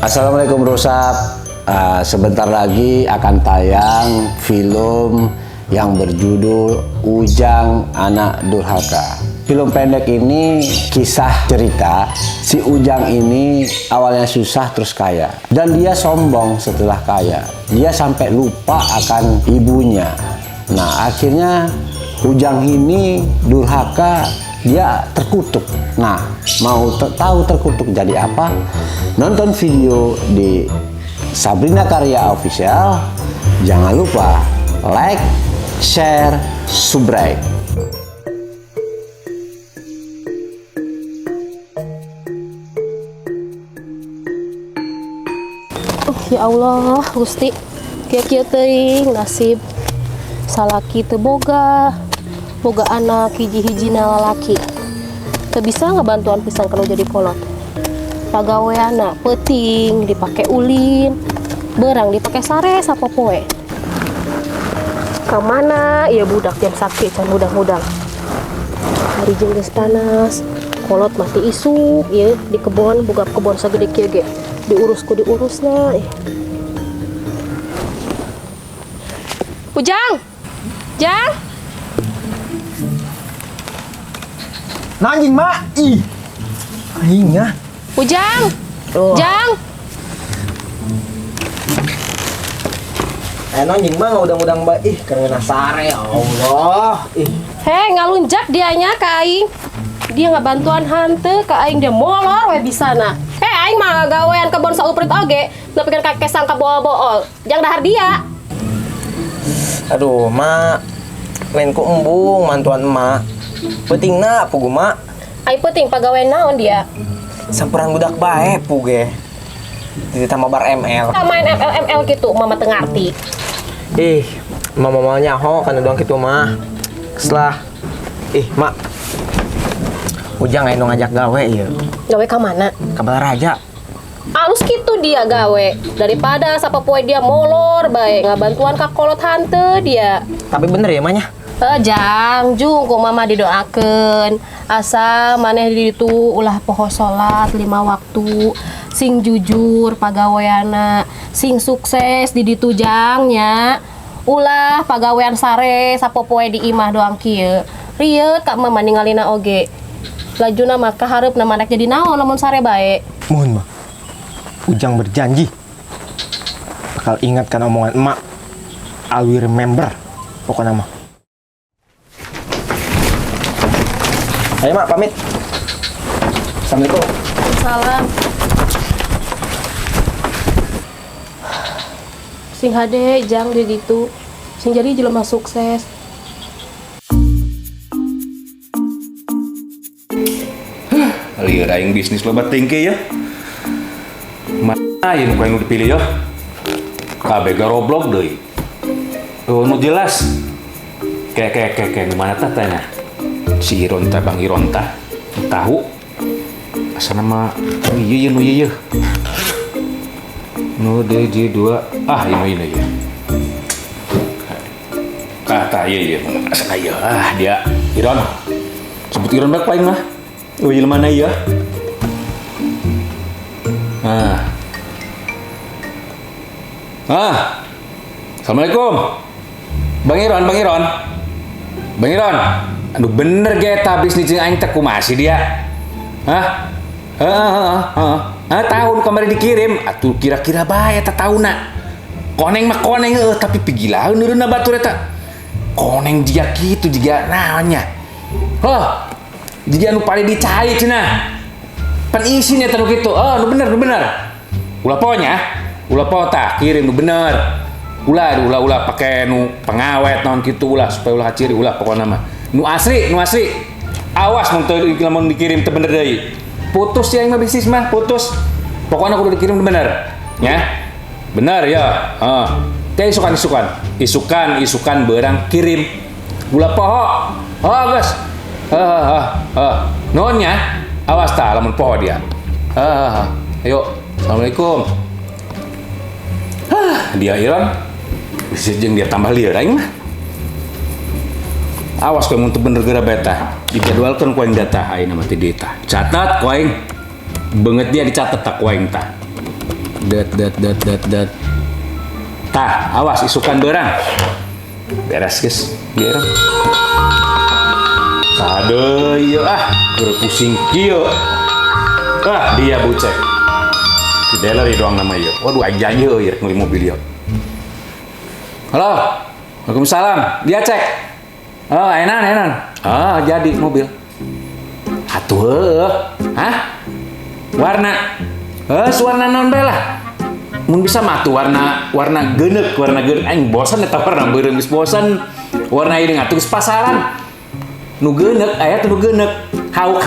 Assalamualaikum Rusap. Sebentar lagi akan tayang film yang berjudul Ujang Anak Durhaka. Film pendek ini kisah cerita si Ujang ini awalnya susah terus kaya. Dan dia sombong setelah kaya. Dia sampai lupa akan ibunya. Nah akhirnya Ujang ini durhaka, dia terkutuk. Nah, mau tahu terkutuk jadi apa? Nonton video di Sabrina Karya Official. Jangan lupa like, share, subscribe. Ya Allah, Gusti, kieu teuing nasib salaki teu boga anak hiji-hijina lalaki. Teu bisa ngabantuan pisan kalau jadi kolot. Pagaweana peuting dipake ulin, berang dipake sare sapopoe. Kamana ieu budak jam sakit can mudang-mudang. Hari jeung geus panas, kolot mati isuk ieu di kebon boga kebon sagede kieu ge. Diurusna. Ujang! Jang! Nah anjing mak, ih, aingnya. Ujang! Oh. Jang! Anjing mah udang-udang mbak, ih karena sare, ya Allah, ih. Hei, ngalunjak dianya ke aing. Dia nggak bantuan hante ke aing, dia molor we bisana. Hei, aing mah gawean kebon sauprit oge, nepikeun kakek sangka bool-bool. Jang dahar dia. Aduh mak, lain ku embung mantuan emak. Pentingna pugu mak. Aing penting pagawe naon dia. Samperan budak bae puge. Di tambah bar ML. Kita main ML gitu, mama teu ngarti. Ih, mama nyaho kan doang kitu mah. Setelah mak. Ujang aya nu ngajak gawe ieu. Gawe ka mana? Ka Balaraja. Alus gitu dia gawe. Daripada sapopoe dia molor bae, ngabantuan ka kolot hante dia. Tapi bener ya mahnya? Jang, jung ku mama didoakeun. Asa maneh di ditu ulah poho salat 5 waktu. Sing jujur pagaweana, sing sukses di ditu Jang nya. Ulah pagawean sare sapopoe di imah doang kieu. Rieut ka mama ningalina oge. Lajuna mah kahareupna manek jadi naon lamun sare bae. Mohon mah. Ujang berjanji bakal ingatkan omongan emak. I will remember pokoknya mah. Ayo mak pamit. Assalamualaikum. Salam. Sing hade Jang di ditu. Sing jadi jelema sukses. Lieur aing bisnis loba tingki ya. Mana ieu nu aing dipilih ya? Kabeh garoblok deui. Oh, nu jelas. Kayak nu mana tah tanya? Si Iron teh Bang Iron tah. Tahu? Asana mah ieu nu ieu. Nu DJ2. Ah, ini ya. Tah ieu. Asana ieu. Ah, dia Iron. Sebut Iron bae paling mah. Oh, iya mana ya? Assalamualaikum. Bang Iron. Aduh bener geta bisnis jeung aing teh kumaha sih dia? Tahun kemarin dikirim. Atuh kira-kira bae eta tahunna. Koneng mah koneng tapi pigilaeun neureunna batur eta. Koneng jiga kitu jiga naonnya. Jadi anu paling dicai cenah. Pan isin eta nu kitu. Nu bener. Ulah pota kirim nu bener. Ulah pake nu pengawet naon kitu ulah supaya ulah ciri ulah pokona mah. Nu asli. Awas mun dikirim teu bener deui. Putus ya mah bisnis mah, putus. Pokona kudu dikirim bener. Ya. Bener ya. Teh isukan beurang kirim. Ulah poho. Geus. Nonnya awas tah lamun poho dia. Ayo, assalamualaikum. Dia Iron, bisa jeung dia tambah lieur aing mah. Awas kowe mun teu bener geura beta. Dijadwalkeun ku aing data ayeuna mah ti dieu tah. Catat ku aing. Beungeut dia dicatet tak ku aing tah. Det. Tah, awas isukan berang. Beres guys, biar. Kade ieu keur pusing kieu. Dia bucek. Di dealer doang nama ieu. Waduh aja ieu ngeli mobil ieu. Halo. Waalaikumsalam. Dia cek. Oh, enan. Jadi mobil. Atuh hah? Warna. Warna naon bae lah. Mun bisa mah tuh warna geuneuk, aing bosan eta warna beureum geus bosan. Warna ieu ngatuh geus pasaran. Nu geuneuk aya teh nu geuneuk. Hauk.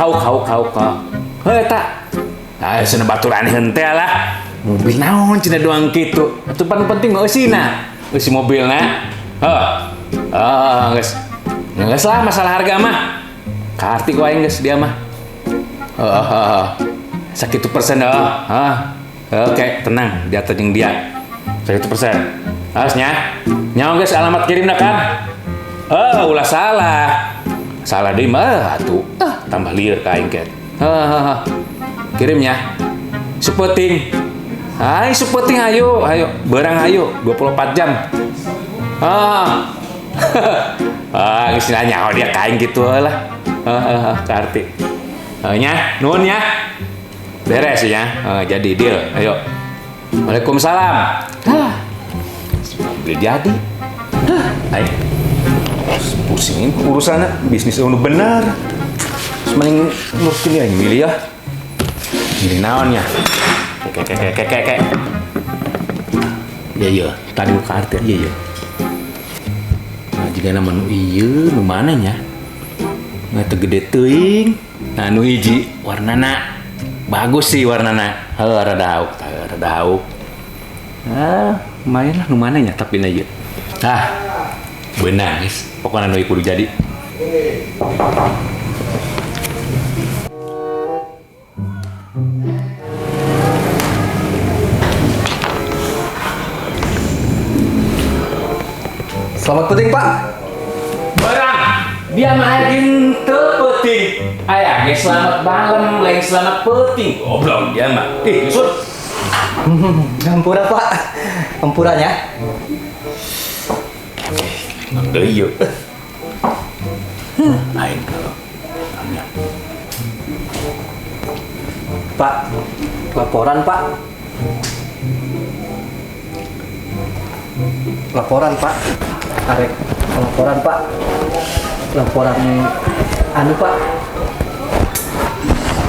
Eta. Cenah baturan henteu lah. Mobil naon cenah doang kitu. Atuh paling penting mah eusina. Eusi mobilna. Geus. Geus lah masalah harga mah. Karti ku aing geus dia mah. Sakitu persen Oke, tenang, di atas yang dia. 100%. Harusnya, nyawa guys alamat kirimnya kan? Ulah salah. Salah deh mah, atuh. Tambah liar kain ket. Kirimnya. Supeting. Supeting ayo. Barang ayo, 24 jam. Geus nyawa dia kain gitu lah. Karti. Nuhun ya. Beres ya, jadi deal. Ayo. Waalaikumsalam. Beli jadi. Ayo. Pusingin urusannya bisnis udah benar. Semaling ngurusin ya milih ya. Ini naonnya. Kek. Iya. Tadi buka arti iya. Nah, jika nama nu iya, nu mananya? Nggak gede teuing. Nah, nu hiji warnana bagus sih warnana. Rada hauk. Lumayan lah, nu mananya tapi na ieu. Benar guys. Pokoknya nu kudu jadi. Selamat peting, Pak. Barang dia mah teu peuting. Aya ge selamat malam, lain selamat peuting. Goblok dia mah. Yusuf. Hampura, Pak. Hampuranya. Deui ieu. Aing kalau. Pak, laporan, Pak. Laporan, Pak. Arek laporan, Pak. Laporan anu, Pak.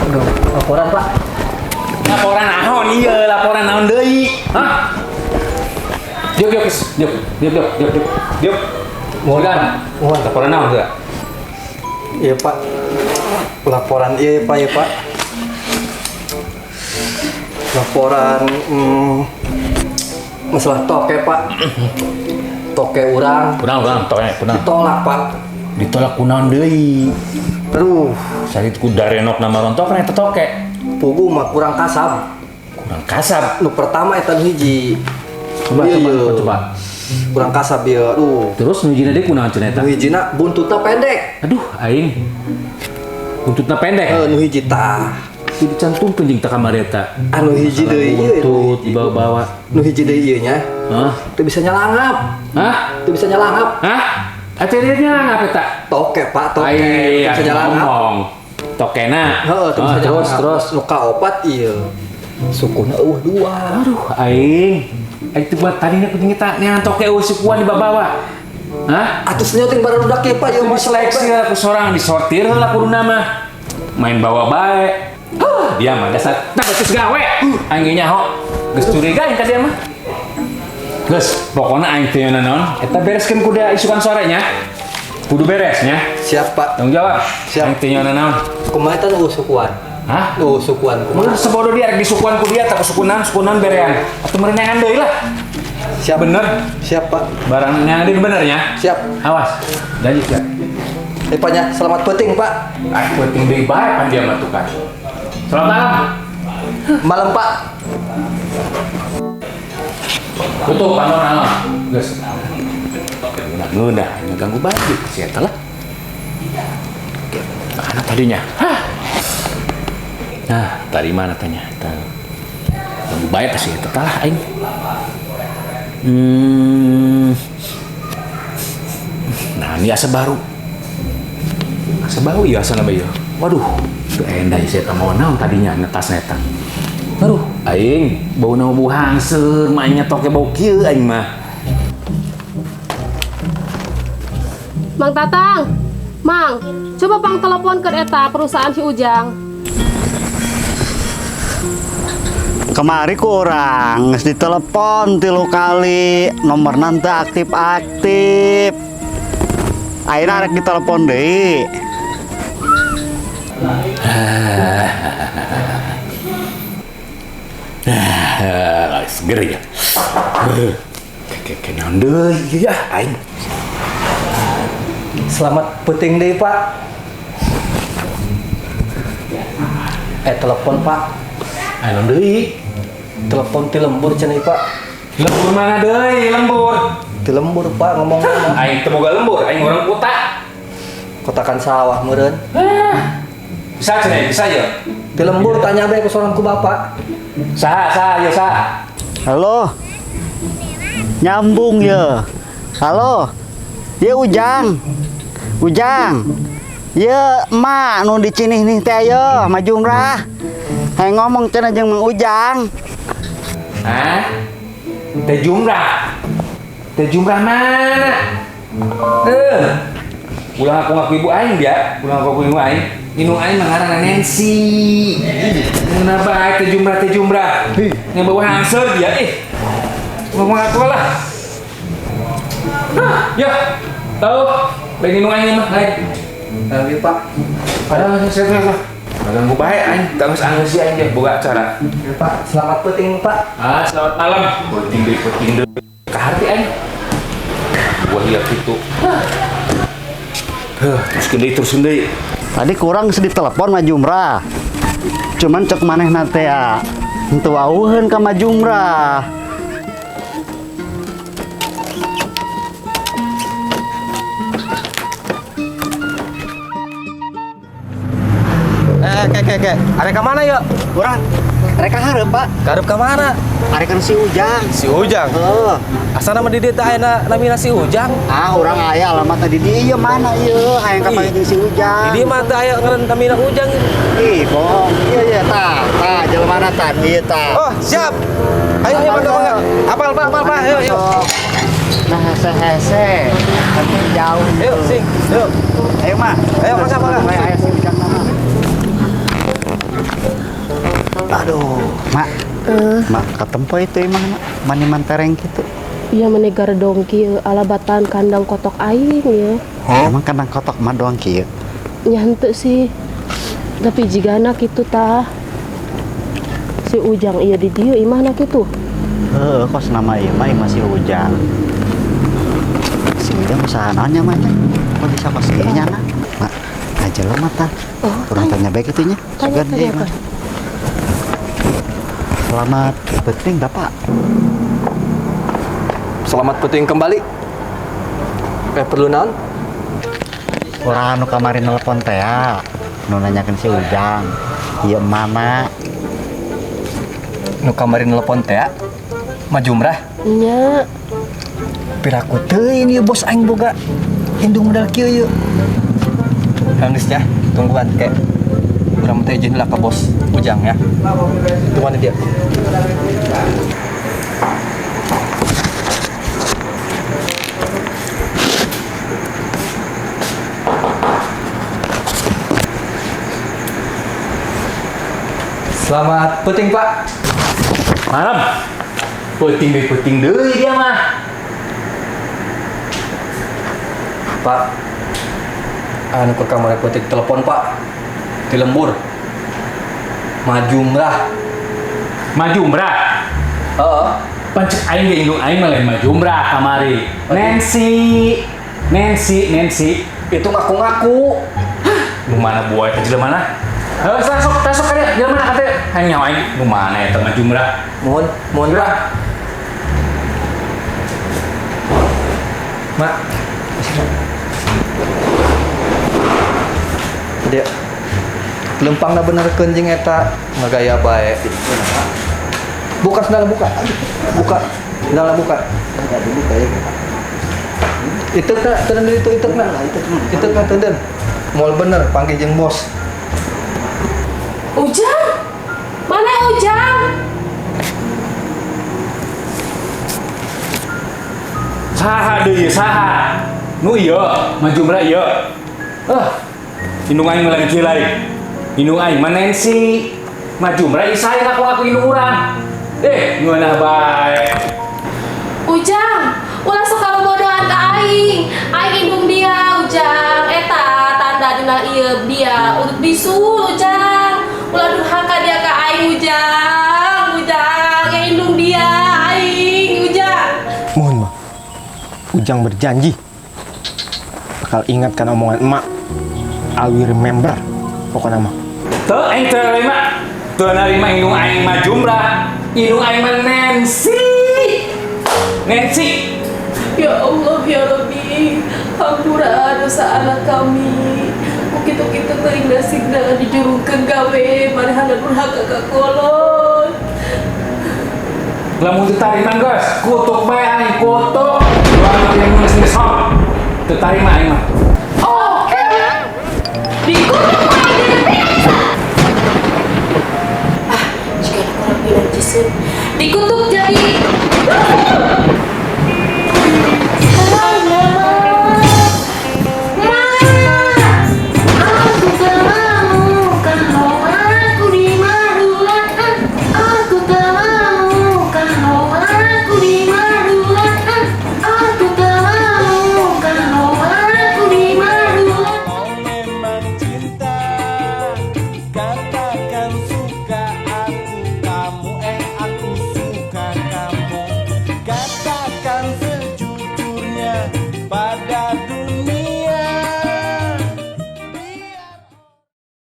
Aduh, laporan, Pak. Laporan naon ieu? Laporan naon deui? Hah? Diuk. Mohon. Laporan naon teh? Iya, Pak. Laporan iya, Pak, ya, Pak. Laporan masalah toke, Pak. Toke urang Toke. ditolak, Pak. Ditolak kunaon deui? Aduh, Sarit ku darenok nama rontok kan eta toke. pugu mah kurang kasab. Kurang kasar. Nu pertama eta nu hiji. Coba. Kurang kasab ieu. Aduh. Terus nu hijina deui kunaon cenah eta? Nu hijina buntutna pendek. Aduh, aing. Buntutna pendek. Nu hiji tah. Itu dicantum penjing ta kamari eta. Anu hiji deui ieu. Buntut dibawa-bawa. Nu hiji deui ieu nya. Hah? Teu bisa nyalangap. Hah? Teu bisa nyalangap. Hah? Acaranya ngapa eta? Toke, Pak, toke. Ai, Teu bisa nyalangap. ngomong. Tokena. Heeh, teu bisa nyalangap. Terus. Nu kaopat ieu. Sukuna eueuh dua. Aduh, aing. Aing teh buat tadinya kudu ngita neangan toke eueuh sukuan dibawa. Hah? Atus nyoting barudak ieu, Pak, ieu Di seleksi lah ku sorang disortir lah kudu nama. Main bawa bae. Dia mah dasar becus gawe. Aing ge nyaho. Geus curiga aing ka dia mah. Geus, pokona aing teh naon, eta bereskeun kudu isukan sorenya. Kudu beresnya. Siap, Pak. Tanggung jawab. Siap. Aing teh naon? Kumaha eta nu sukuan? Hah? Nu sukuan Mun kumaha? sebodoh dia rek disukuan ku dia tak sukunan berean. Atuh merenangan deui lah. Siap. Bener. Siap, Pak. Barang yang ada benernya. Siap. Awas. Janji ya. Pak nya, selamat penting, Pak. Penting deui bae pan dia mah tukang. Selamat malam. Malam, Pak. Tutup panorama. Geus. Ngeunah, ngeganggu baju si eta lah. Mana tadinya? Nah, tadi mana tanya? Lebih baik pasti itu lah aing. Nah, ini asa baru. Asa baru ya asa namanya. Waduh, itu endah saya mau naon tadinya netas neta. Aduh, aing bau nama bau hangser, mainnya toke bau kieu aing mah. Mang Tatang, Mang, coba pang telepon ke eta perusahaan si Ujang. Kemari ku orang geus ditelepon 3 kali, nomor nanti aktif-aktif. Akhirnya arek ditelepon deui. Seger ya. Kayak naon deui ya aing. Selamat puting deh Pak. Telepon Pak. Ayo deui. Telepon ti lembur cenah Pak. Lembur mana deui, lembur. Ti lembur Pak ngomong Aing teu boga lembur, aing orang kuta. kotakan sawah meureun. Bisa cenah, bisa ya. Ti lembur tanya bae ku sorang ku Bapak. Saha ya saha. Halo. Nyambung ya. Halo. Ye Ujang. Ujang. Ye emak nu di cinih nih teh ayo maju umrah. Hai ngomong cenah jeung Mang Ujang. Hah? Teh jumrah. Teh jumrah mana? Ulang aku ngaku ibu aing dia, ulang aku ibu aing. Inung aing mengarang Nancy. Kenapa aing teh jumrah? Yang bawa hangser dia ngomong aku lah. Ya, tahu. Lagi inung aing mah lain. Iya Pak. Padahal saya ganggu baik aing, ganggu si aing dia boga acara. Iya Pak, selamat puting Pak. Selamat malam. Puting deui. Kaharti aing. Gua lihat itu. Terus deui. Tadi kurang geus ditelepon maju umrah. Cuman cek manehna teh ya. Henteu wauheun ka maju umrah. Kek. Arek ka mana yuk? Kurang reka hareup Pak. Karep ka mana? Arekan si Ujang. Si Ujang. Heuh. Asana mah di dieu teh aya namina si Ujang. Urang aya alamat tadi di ieu mana ieu hayang ka panggil si Ujang. Di dieu mah teh aya ngaran namina Ujang. Ih, bohong. Iya tah jelema tah ieu tah. Oh, siap. Ayo mangga. Apal Pak. Ayo. Nah, hese. Tapi jauh. Ayo, sing. Yuk. Ayo, Mak. Ayo, mangga. Ayo si Ujang mana? Aduh, Mak. Mak katempo itu emang Mak. Mani mantereng gitu. Iya menegar dongki alabatan kandang kotok aing ya. Emang kandang kotok mah doang kieu. Nyantu sih. Tapi jigana kitu tah. Si Ujang iya di dieu imahna kitu. Kos nama ieu mah masih Ujang. Si Ujang usahaannya mah nya. Kok bisa kos ieu nya na? Mak, aja lo mata. Kurang tanya baik itunya. Segan deui mah. Selamat penting Bapak. Selamat puting kembali. Perlu naon? Urang anu kamari nelpon teh ya. Nu nanyakeun si Ujang. Ieu mana? Nu kamari nelpon teh maju umrah. Nya. Piraku teuing ieu bos aing boga indung modal kieu yeuh. Hanisnya tungguan kek. Urang teh izin lah ka bos Ujang ya. Tungguan dia. Selamat puting Pak. Malam. Puting deui dia mah. Pak. Anu ke kamar puting telepon Pak. Di lembur. Maju umrah. Maju umrah. Heeh. Pancek aing ge indung aing mah lain maju umrah kamari. Nancy. Itu ngaku-ngaku. Nu mana buaya teh jelema mana? Tasok kali jelema mana kate? Hanya aing nu mana eta maju umrah. Mohon Pak. Mak. Dia lempangna bener jeung eta ngagaya bae. Buka sendal buka. Buka. Sendal buka. Enggak dibuka ya. Itu nak, tenden itu nak. Itu nak tenden. Moal bener panggil jeung bos. Ujang? Mana Ujang? Saha deui saha? Nu ieu, maju mera ieu. Indung aing lagi kilai. Indung aing manensi. Maju mera ieu saya aku indung urang. Ngeunah bae. Ujang, ulah suka bodohan ka aing. Aing indung dia Ujang. Eta tanda dina ieu dia urut bisu Ujang. Ulah durhaka dia ka aing Ujang. Ujang, indung dia aing Ujang. Mohon mah. Ujang berjanji bakal ingatkan omongan emak. I will remember. Pokoknya mah. Teu aing teu narima. Teu narima indung aing mah jumlah. Indung aing mah Nancy. Nancy. Ya Allah ya Rabbi, ampura dosa anak kami. Kitu-kitu teuing nasigna dijurungkeun gawe manehna durhaka ka kolot. Lamun teu tarima geus, kutuk bae aing kutuk. Lamun yang nulis besok. Teu tarima aing mah. Oh,